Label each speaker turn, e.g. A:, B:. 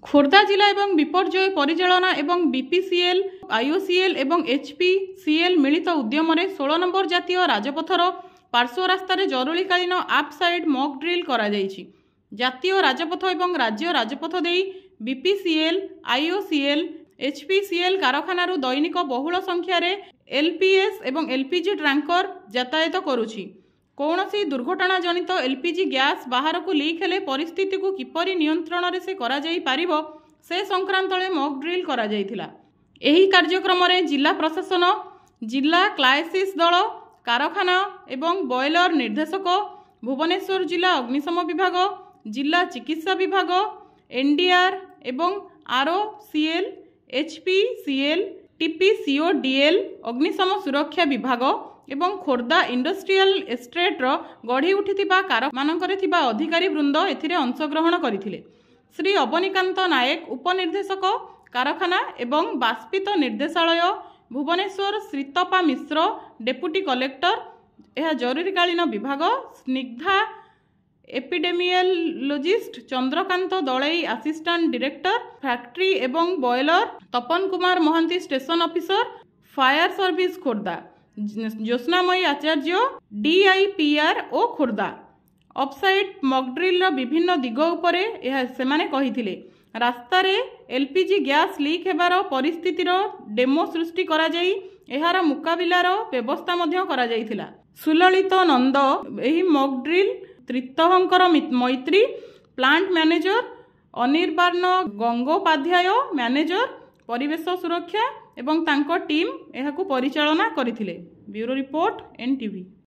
A: खोर्धा जिला एवं विपर्यय परिचालना एवं बीपीसीएल आईओसीएल एवं एचपीसीएल मिलित उद्यम 16 नंबर जातीय राजपथर पार्श्व रास्तार जरुरीकालीन आप साइड मॉक ड्रिल करा जायछि। जातीय राजपथ एवं राज्य राजपथ देई बीपीसीएल आईओसीएल एचपीसीएल कारखानारू दैनिक बहुल संख्यार एलपीएस एवं एलपीजी ट्रांकर यातायात करुछि। कौनसी दुर्घटना जनित एलपीजी गैस बाहर को लीक हेले परिस्थिति को किपरि नियंत्रण रे से करा जाई पारिबो से संक्रांत मॉक ड्रिल करा जायथिला। एही कार्यक्रम रे जिला प्रशासन, जिला क्राइसिस दल, कारखाना एवं बॉयलर निर्देशक, भुवनेश्वर जिला अग्निशम विभाग, जिला चिकित्सा विभाग, एनडीआर एवं आरओसीएल, एचपीसीएल, टीपीसीओडीएल, अग्निशम सुरक्षा विभाग एवं खोर्धा इंडस्ट्रियल एस्टेट्र गढ़ी उठिथिबा कारखानामानंकरे थिबा अधिकारी वृंद एथिरे अंशग्रहण करिथिले। श्री अवनीकांत नायक उपनिर्देशक कारखाना एवं बाष्पित निर्देशालय भुवनेश्वर, श्रीतपा मिश्र डेप्यूटी कलेक्टर यह जरुरीकालीन विभाग, Snigdha epidemiologist Chandrakant Dalai assistant director factory एवं boiler, Tapan Kumar Mohanty station officer fire service Khordha, Jyotsnamayee Acharya DIPR ओ खोर्धा ऑफसाइट मॉकड्रिल विभिन्न दिग उपरे यह सेमाने कहिथिले। रास्तारे एलपीजी गैस लीक हेबार परिस्थितिर डेमो सृष्टि करा जाई एहार मुकाबिलार व्यवस्था मध्य करा जायथिला। सुललित नंद एही मॉकड्रिल त्रितहंकर Maitri plant manager, Anirban Gangopadhyay manager परिवेश सुरक्षा एवं तांको टीम एहाकु परिचालना करिथिले। Bureau report NTV.